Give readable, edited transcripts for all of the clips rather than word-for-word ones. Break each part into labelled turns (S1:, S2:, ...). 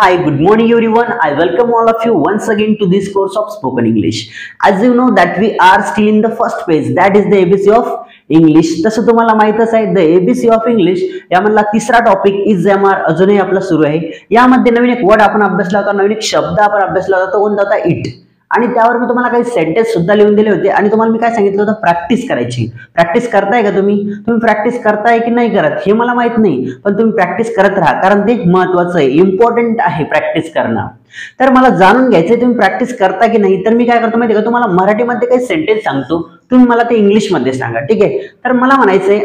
S1: Hi, good morning everyone. I welcome all of you once again to this course of spoken English. As you know that we are still in the first page, that is the ABC of English. तसं तुम्हाला माहितच आहे the ABC of English यामधला तिसरा topic is grammar अजूनही आपला सुरू आहे. यामध्ये नवीन एक वर्ड आपण अभ्यासला होता, नवीन एक शब्द आपण अभ्यासला होता, तो कोणता होता? इट. आणि त्यावर मी तुम्हाला काही सेंटेन्स सुद्धा लिहून दिले होते आणि तुम्हाला मी काय सांगितलं होतं? प्रॅक्टिस करायची. प्रॅक्टिस करताय का तुम्ही प्रॅक्टिस करताय की नाही करत हे मला माहित नाही, पण तुम्ही प्रॅक्टिस करत राहा, कारण ते महत्त्वाचं आहे, इम्पॉर्टंट आहे प्रॅक्टिस करणं. तर मला जाणून घ्यायचंय तुम्ही प्रॅक्टिस करता की नाही. तर मी काय करतो माहिती का, तुम्हाला मराठीमध्ये काही सेंटेन्स सांगतो, तुम्ही मला ते इंग्लिशमध्ये सांगा. ठीक आहे. तर मला म्हणायचंय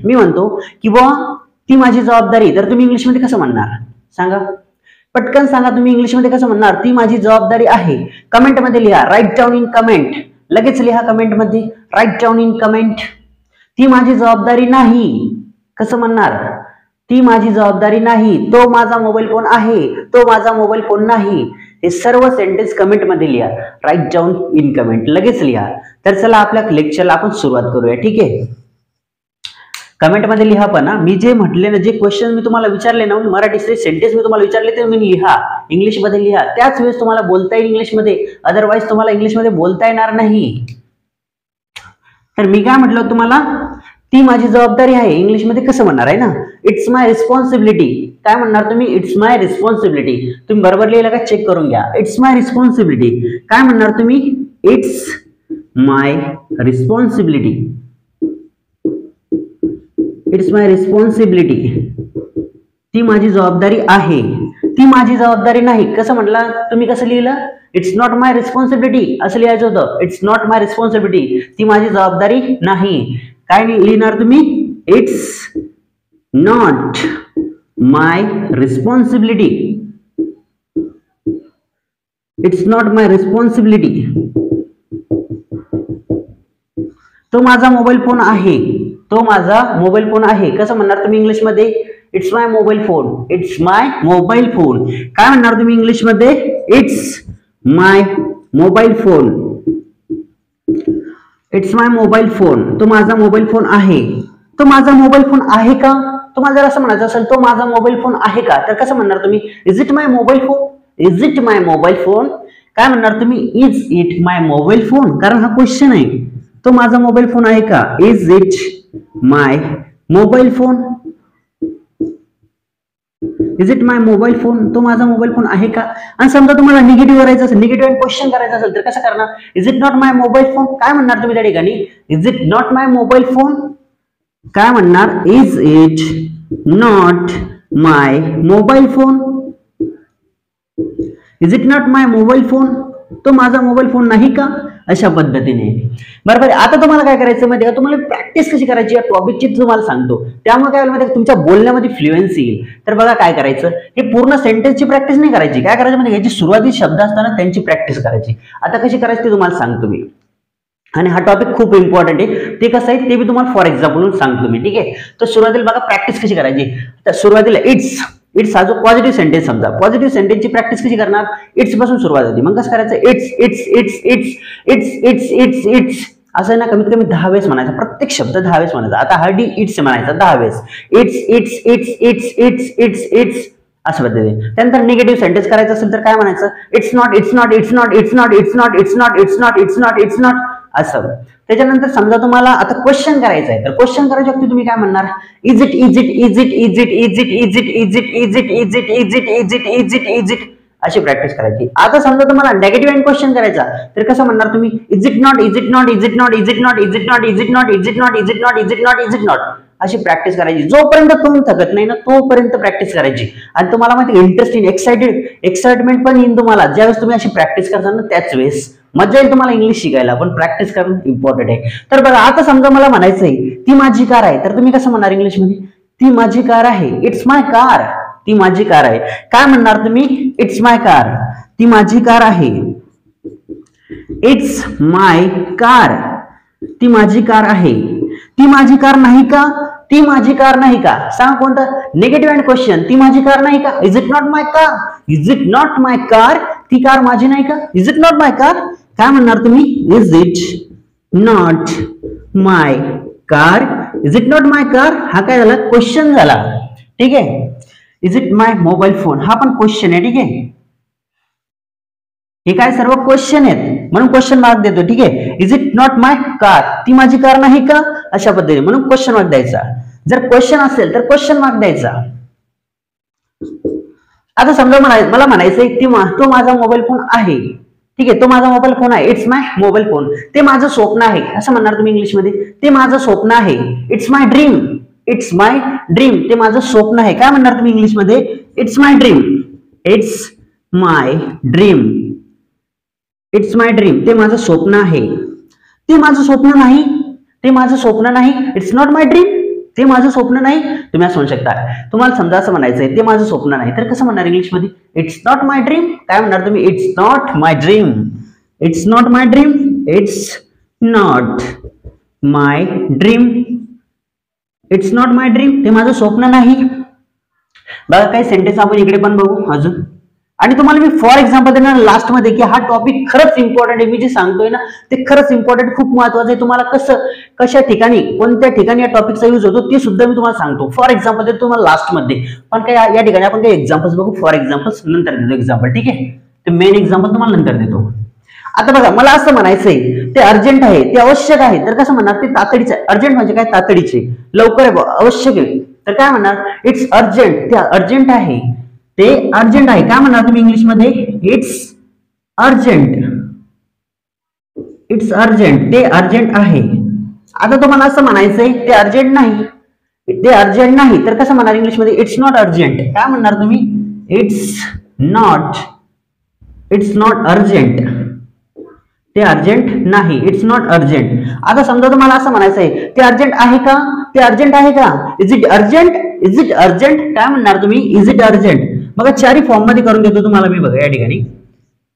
S1: मी म्हणतो की बुवा ती माझी जबाबदारी, तर तुम्ही इंग्लिशमध्ये कसं म्हणणार सांगा? पटकन सांगा, तुम्ही इंग्लिशमध्ये कसं म्हणणार? ती माझी जबाबदारी आहे. कमेंट मध्ये लिहा, राईट डाऊन इन कमेंट. लगेच लिहा कमेंट मध्ये, राईट डाऊन इन कमेंट. ती माझी जबाबदारी नाही, कसं म्हणणार? ती माझी जबाबदारी नाही. तो माझा मोबाईल फोन आहे, तो माझा मोबाईल फोन नाही. हे सर्व सेंटेन्स कमेंट मध्ये लिहा, राईट डाऊन इन कमेंट. लगेच लिहा. तर चला आपल्या लेक्चरला आपण सुरुवात करूया. ठीक आहे. कमेंट मध्ये लिहा. पण मी जे म्हटले ना, जे क्वेश्चन मी तुम्हाला विचारले ना, मराठीचे सेंटेन्स मी तुम्हाला विचारले ते मी लिहा, इंग्लिश मध्ये लिहा. त्याच वेळेस तुम्हाला बोलता येईल इंग्लिश मध्ये, अदरवाइज तुम्हाला इंग्लिश मध्ये बोलता येणार नाही. तर मी काय म्हटलं तुम्हाला, ती माझी जबाबदारी आहे, इंग्लिश मध्ये कसं म्हणणार आहे ना? It's my responsibility. काय म्हणणार तुम्ही? It's my responsibility. तुम्ही बरोबर लिहिलं का चेक करून घ्या. It's my responsibility. काय म्हणणार तुम्ही? It's my responsibility. It's my responsibility. ती माझी जबाबदारी आहे, ती माझी जबाबदारी नाही. कसं म्हटलं तुम्ही? कसं लिहिलं? इट्स नॉट माय रिस्पॉन्सिबिलिटी असं लिहायचं होतं. इट्स नॉट माय रिस्पॉन्सिबिलिटी, ती माझी जबाबदारी नाही. काय लिहिणार तुम्ही? It's not my responsibility. It's not my responsibility. तो माझा मोबाईल फोन आहे, तो माझा मोबाईल फोन आहे. कसं म्हणणार तुम्ही इंग्लिश मध्ये? It's my mobile phone. It's my mobile phone. काय म्हणणार तुम्ही इंग्लिश मध्ये? It's my mobile phone. It's my mobile phone. तो माझा मोबाईल फोन आहे. तो माझा मोबाईल फोन आहे का? तुम्हाला जर असं म्हणायचं असेल तो माझा मोबाईल फोन आहे का, तर कसं म्हणणार तुम्ही? Is it my mobile phone. Is it my mobile phone. काय म्हणणार तुम्ही? Is it my mobile phone, कारण हा क्वेश्चन आहे. तो माझा मोबाईल फोन आहे का? Is it my mobile phone. Is it my mobile phone. तो माझा मोबाईल फोन आहे का? आणि समजा तुम्हाला निगेटिव्ह करायचं असेल, निगेटिव्ह क्वेश्चन करायचं असेल, तर कसं करणार? Is it not my mobile phone. काय म्हणणार तुम्ही त्या ठिकाणी? Is it not my mobile phone. काय म्हणणार? Is it not my mobile phone. Is it not my mobile phone. तो माझा मोबाईल फोन नाही का? अशा पद्धतीने. बरोबर. आता तुम्हाला काय करायचं माहिती का, तुम्हाला प्रॅक्टिस कशी करायची या टॉपिकची तुम्हाला सांगतो. त्यामुळे काय होईल माहिती का, तुमच्या बोलण्यामध्ये फ्लुएन्सी येईल. तर बघा काय करायचं, हे पूर्ण सेंटेन्सची प्रॅक्टिस नाही करायची. काय करायचं म्हणजे याची सुरुवातीचे शब्द असताना त्यांची प्रॅक्टिस करायची. आता कशी करायची ते तुम्हाला सांगतो मी. आणि हा टॉपिक खूप इम्पॉर्टंट आहे. ते कसं आहे ते मी तुम्हाला फॉर एक्झाम्पल सांगतो मी. ठीक आहे. तर सुरुवातीला बघा प्रॅक्टिस कशी करायची. तर सुरुवातीला इट्स, इट्स हा जो पॉझिटिव्ह सेंटेन्स, समजा पॉझिटिव्ह सेंटेन्सची प्रॅक्टिस कशी करणार? इट्स पासून सुरुवात होती. मग कसं करायचं? It's it's it's it's it's it's it's it's असं ना, कमीत कमी 10 वेळेस म्हणायचं. प्रत्येक शब्द 10 वेळेस म्हणायचा. आता हर्डी इट्स म्हणायचा 10 वेळेस. It's it's it's it's it's it's it's असं पद्धतीने. त्यानंतर निगेटिव्ह सेंटेन्स करायचं असेल तर काय म्हणायचं? It's not it's not it's not it's not it's not it's not it's not it's not it's not असं. त्याच्यानंतर समजा तुम्हाला आता क्वेश्चन करायचं आहे, तर क्वेश्चन करायच्या वक्ती तुम्ही काय म्हणणार? Is it is it is it is it is it is it is it is it is it is it is it is it is it अशी प्रॅक्टिस करायची. आता समजा तुम्हाला नेगेटिव्ह एंड क्वेश्चन करायचा, तर कसं म्हणणार तुम्ही? Is it not is it not is it not is it not is it not is it not is it not is it not is it not is it not अशी practice करायची. जोपर्यंत तुम्ही थकत नाही ना तोपर्यंत practice करायची. आणि तुम्हाला माहिती इंटरेस्टिंग एक्साइटमेंट पण येईल तुम्हाला ज्यावेळेस तुम्ही अशी प्रॅक्टिस करता ना, त्याच वेळेस मजा येईल तुम्हाला इंग्लिश शिकायला. पण प्रॅक्टिस करणं इम्पॉर्टंट आहे. तर बघा आता समजा मला म्हणायचंय ती माझी कार आहे, तर तुम्ही कसं म्हणणार इंग्लिश मध्ये? ती माझी कार आहे. It's my car. ती माझी कार आहे. काय म्हणणार तुम्ही? It's my car. ती माझी कार आहे. It's my car. ती माझी कार आहे. ती माझी कार नाही का? ती माझी कार नाही का? सांग कोणतं? Negative end question. ती माझी कार नाही का? Is it not my car. Is it not my car. ती कार माझी नाही का? Is it not my car. काय म्हणणार तुम्ही? Is it not my car. Is it not my car हा काय झाला? क्वेश्चन झाला. ठीक आहे. Is it my mobile phone, हा पण क्वेश्चन आहे. ठीक आहे, हे काय सर्व क्वेश्चन आहेत म्हणून क्वेश्चन मार्क देतो. ठीक आहे, is it not my car, ती माझी कार नाही का, अशा पद्धतीने म्हणून क्वेश्चन मार्क द्यायचा. जर क्वेश्चन असेल तर क्वेश्चन मार्क द्यायचा. आता समजा मला म्हणायचंय तो माझा मोबाईल फोन आहे. ठीक आहे, तो माझा मोबाईल फोन आहे, इट्स माय मोबाईल फोन. ते माझं स्वप्न आहे असं म्हणणार तुम्ही इंग्लिश मध्ये. ते माझं स्वप्न आहे, it's my dream. It's my dream, ते माझं स्वप्न आहे. काय म्हणणार तुम्ही इंग्लिश मध्ये, it's my dream. It's my dream. It's my dream, ते माझं स्वप्न आहे. ते माझं स्वप्न नाही, ते माझं स्वप्न नाही. इट्स नॉट माय ड्रीम, ते माझं स्वप्न नाही. तुम्ही असं म्हणू शकता. तुम्हाला समजा असं म्हणायचंय ते माझं स्वप्न नाही, तर कसं म्हणणार इंग्लिश मध्ये, इट्स नॉट माय ड्रीम. काय म्हणणार तुम्ही, it's not my dream. It's not my dream. It's not my dream. It's not my dream, ते माझं स्वप्न नाही. बघा काही सेंटेन्स आपण इकडे पण बघू अजून. आणि तुम्हाला मी फॉर एक्झाम्पल देणार लास्ट मध्ये की हा टॉपिक खरंच इम्पॉर्टंट आहे. मी जे सांगतोय ना ते खरंच इम्पॉर्टंट, खूप महत्वाचं आहे. तुम्हाला कशा ठिकाणी कोणत्या ठिकाणी या टॉपिकचा यूज होतो ते सुद्धा मी तुम्हाला सांगतो. फॉर एक्झाम्पल देतो तुम्हाला लास्ट मध्ये. पण काय या ठिकाणी आपण काही एक्झाम्पल्स बघू. फॉर एक्झाम्पल्स नंतर देतो एक्झाम्पल. ठीक आहे, ते मेन एक्झाम्पल तुम्हाला नंतर देतो. आता बघा मला असं म्हणायचंय ते अर्जंट आहे, ते आवश्यक आहे, तर कसं म्हणणार, ते तातडीचं आहे. अर्जंट म्हणजे काय, तातडीचे, लवकर आहे, आवश्यक आहे, तर काय म्हणणार, इट्स अर्जंट. ते अर्जंट आहे, ते अर्जंट आहे. काय म्हणणार तुम्ही इंग्लिश मध्ये, इट्स अर्जंट. इट्स अर्जंट, ते अर्जंट आहे. आता तुम्हाला असं म्हणायचंय ते अर्जंट नाही, ते अर्जंट नाही, तर कसं म्हणणार इंग्लिश मध्ये, इट्स नॉट अर्जंट. काय म्हणणार तुम्ही, इट्स नॉट अर्जंट. ते अर्जंट नाही, इट्स नॉट अर्जंट. आता समजा तुम्हाला असं म्हणायचंय ते अर्जंट आहे का, ते अर्जंट आहे का, is it urgent. Is it urgent, काय म्हणणार तुम्ही, इज इट अर्जंट. बघा चारही फॉर्म मध्ये करून देतो तुम्हाला मी. बघा या ठिकाणी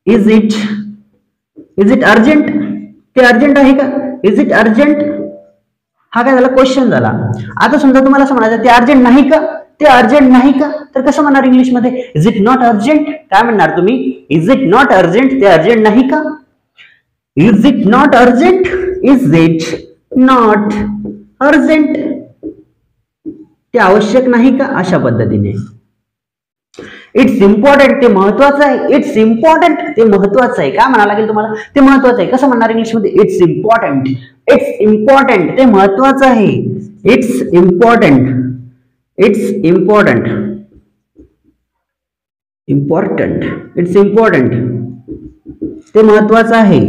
S1: इज इट अर्जंट, ते अर्जंट आहे का, इज इट अर्जंट, हा काय झाला, क्वेश्चन झाला. आता समजा तुम्हाला असं म्हणायचं ते अर्जंट नाही का, ते अर्जंट नाही का, तर कसं म्हणणार इंग्लिश मध्ये, इज इट नॉट अर्जंट. काय म्हणणार तुम्ही, इज इट नॉट अर्जंट, ते अर्जंट नाही का. Is it not urgent. Is it not urgent, ते आवश्यक नाही का, अशा पद्धतीने. इट्स इम्पॉर्टंट, ते महत्वाचं आहे. इट्स इम्पॉर्टंट, ते महत्वाचं आहे. काय म्हणायला लागेल तुम्हाला, ते महत्वाचं आहे. कसं म्हणणार इंग्लिश मध्ये, इट्स इम्पॉर्टंट. इट्स इम्पॉर्टंट, ते महत्वाचं आहे. It's important. It's important. Important, it's important, ते महत्वाचं आहे.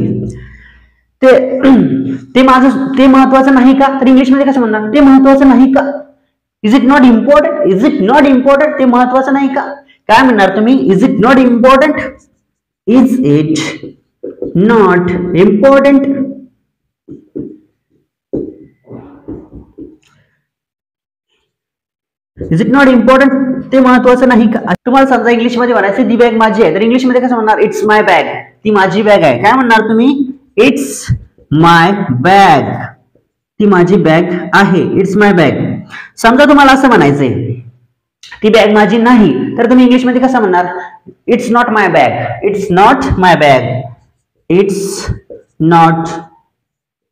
S1: ते महत्वाचं नाही का, तर इंग्लिश मध्ये कसं म्हणणार, ते महत्वाचं नाही का. Is it not important. Is it not important, ते महत्वाचं नाही का. काय म्हणणार तुम्ही, is it not important. Is it not important. Is it not important, ते महत्वाचं नाही का. तुम्हाला समजा इंग्लिश मध्ये म्हणायचं ती बॅग माझी आहे, तर इंग्लिश मध्ये कसं म्हणणार, इट्स माय बॅग. ती माझी बॅग आहे. काय म्हणणार तुम्ही, इट्स माय बॅग. ती माझी बॅग आहे, इट्स माय बॅग. समजा तुम्हाला असं म्हणायचंय ती बॅग माझी नाही, तर तुम्ही इंग्लिश मध्ये कसं म्हणणार, it's not my bag. It's not my bag. It's not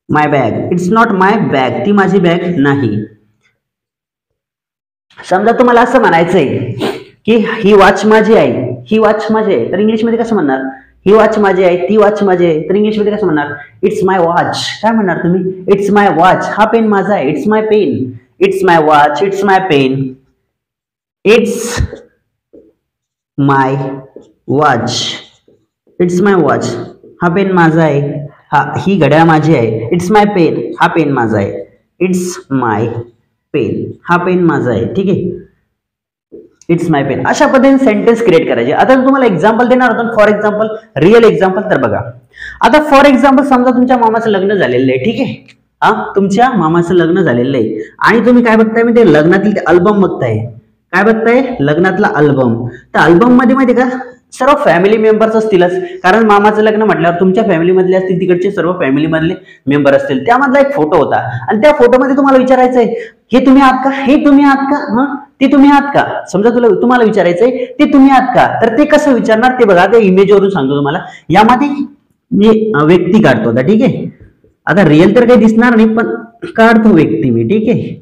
S1: my bag. It's not my bag, ती माझी बॅग नाही. समजा तुम्हाला असं म्हणायचंय की ही वॉच माझी आहे, ही वॉच माझी आहे, तर इंग्लिश मध्ये कसं म्हणणार, ही वॉच माझी आहे, ती वॉच माझी आहे, तर इंग्लिश मध्ये कसं म्हणणार, इट्स माय वॉच. काय म्हणणार तुम्ही, इट्स माय वॉच. हा पेन माझा आहे, it's my pen. It's my watch. It's my pen. It's my watch. It's my watch. हा पेन माझा आहे, ही घड्याळ माझी आहे. It's my pen. हा पेन माझा आहे. It's my pen. हा पेन माझा आहे. ठीक आहे, इट्स माय पेन. अशा पद्धतीने सेंटेन्स क्रिएट करायचे. आता तुम्हाला एक्झाम्पल देणार होतो, फॉर एक्झाम्पल, रिअल एक्झाम्पल. तर बघा आता फॉर एक्झाम्पल, समजा तुमच्या मामाचं लग्न झालेलं आहे. ठीक आहे, तुमच्या मामाचं लग्न झालेलं आहे आणि तुम्ही काय बघताय, मी ते लग्नातील ते अल्बम बघताय. काय बघताय, लग्नातला अल्बम. त्या अल्बम मध्ये माहिती का सर्व फॅमिली मेंबर्स असतीलच, कारण मामाचं लग्न म्हटल्यावर तुमच्या फॅमिली मधले असतील, तिकडचे सर्व फॅमिली मधले मेंबर असतील. त्यामधला एक फोटो होता आणि त्या फोटोमध्ये तुम्हाला विचारायचंय, हे तुम्ही आहात का, हे तुम्ही आहात का, ते तुम्ही आहात का. समजा तुम्हाला विचारायचंय ते तुम्ही आहात का, तर ते कसं विचारणार ते बघा. ते इमेज वरून सांगतो तुम्हाला. यामध्ये मी व्यक्ती काढतो आता. ठीक आहे, आता रिअल तर काही दिसणार नाही, पण काढतो व्यक्ती मी. ठीक आहे,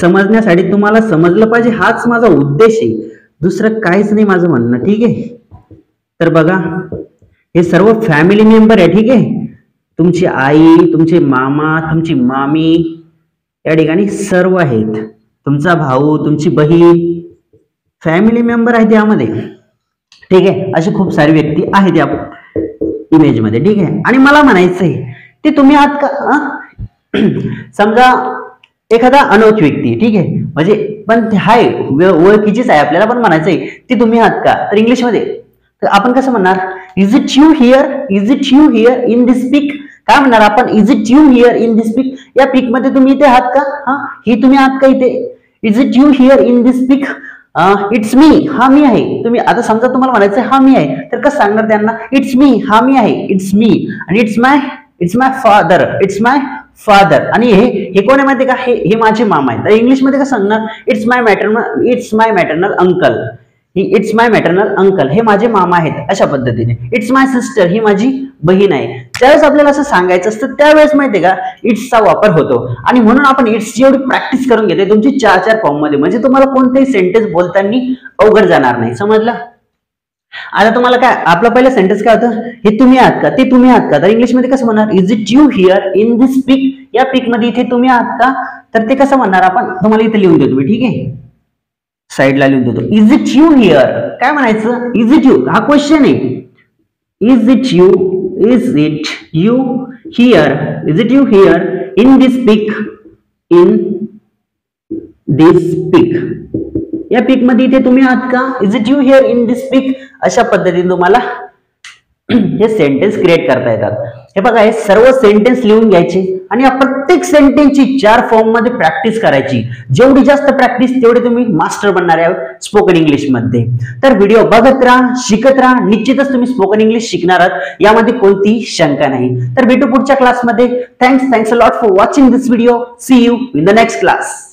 S1: समजण्यासाठी तुम्हाला समजलं पाहिजे, हाच माझा उद्देश आहे, दुसरं काहीच नाही माझं म्हणणं. ठीक आहे, तर बघा हे सर्व फॅमिली मेंबर आहे. ठीक आहे, तुमची आई, तुमचे मामा, तुमची मामी या ठिकाणी सर्व आहेत, तुमचा भाऊ, तुमची बहीण फॅमिली मेंबर आहेत यामध्ये. ठीक आहे, अशी खूप सारी व्यक्ती आहेत या इमेज मध्ये. ठीक आहे, आणि मला म्हणायचंय ते तुम्ही आहात का? समजा एखादा अनोळखी व्यक्ती, ठीक आहे, म्हणजे पण हाय ओळखीचीच आहे आपल्याला, पण म्हणायचंय ती तुम्ही आहात का, तर इंग्लिश मध्ये तर आपण कसं म्हणणार? Is it you here, is it you here in this pic. काय म्हणणार आपण? Is it you here in this pic, या पिक मध्ये तुम्ही इथे आहात का? हा, ही तुम्ही आहात का इथे? Is it you here in this pic, it's me, हा मी आहे. तुम्ही आता समजा तुम्हाला म्हणायचं हा मी आहे, तर कसं सांगणार त्यांना? इट्स मी, हा मी आहे, इट्स मी. आणि it's my father, it's my father. आणि हे कोण आहे माहिती का? हे माझे मामा आहे. तर इंग्लिश मध्ये कसं सांगणार? It's my maternal uncle, it's my maternal uncle, हे माझे मामा आहेत, अशा पद्धतीने. इट्स माय सिस्टर, ही माझी बहीण आहे. ज्यावेळेस आपल्याला असं सांगायचं असतं त्यावेळेस माहितीये का इट्सचा वापर होतो. आणि म्हणून आपण इट्सची एवढी प्रॅक्टिस करून घेते तुमची 4 फॉर्म मध्ये, म्हणजे तुम्हाला कोणतेही सेंटेन्स बोलताना अवघड जाणार नाही. समजलं? आता तुम्हाला काय आपलं पहिलं सेंटेन्स काय होतं? हे तुम्ही आहात का, ते तुम्ही आहात का, तर इंग्लिश मध्ये कसं म्हणणार? Is it you here in this pic, या पिक मध्ये इथे तुम्ही आहात का, तर ते कसं म्हणणार आपण? तुम्हाला इथे लिहून देतो मी. ठीक आहे, साइडला लिहून देतो. इज इट यू हिअर, काय म्हणायचं? इज इट यू, हा क्वेश्चन आहे. Is it you here, is it you here in this pic, in this pic, या पिक मध्ये इथे तुम्ही आहात का? Is it you here in this pic, अशा पद्धतीने तुम्हाला हे सेंटेन्स क्रिएट करता येतात. हे बघा, हे सर्व सेंटेन्स लिहून घ्यायचे आणि या प्रत्येक सेंटेन्सची 4 फॉर्म मध्ये प्रॅक्टिस करायची. जेवढी जास्त प्रॅक्टिस तेवढे तुम्ही मास्टर बनणार आहे स्पोकन इंग्लिश मध्ये. तर व्हिडिओ बघत राहा, शिकत राहा, निश्चितच तुम्ही स्पोकन इंग्लिश शिकणार आहात, यामध्ये कोणतीही शंका नाही. तर भेटू पुढच्या क्लासमध्ये. Thanks a lot for watching this video. See you in the next class.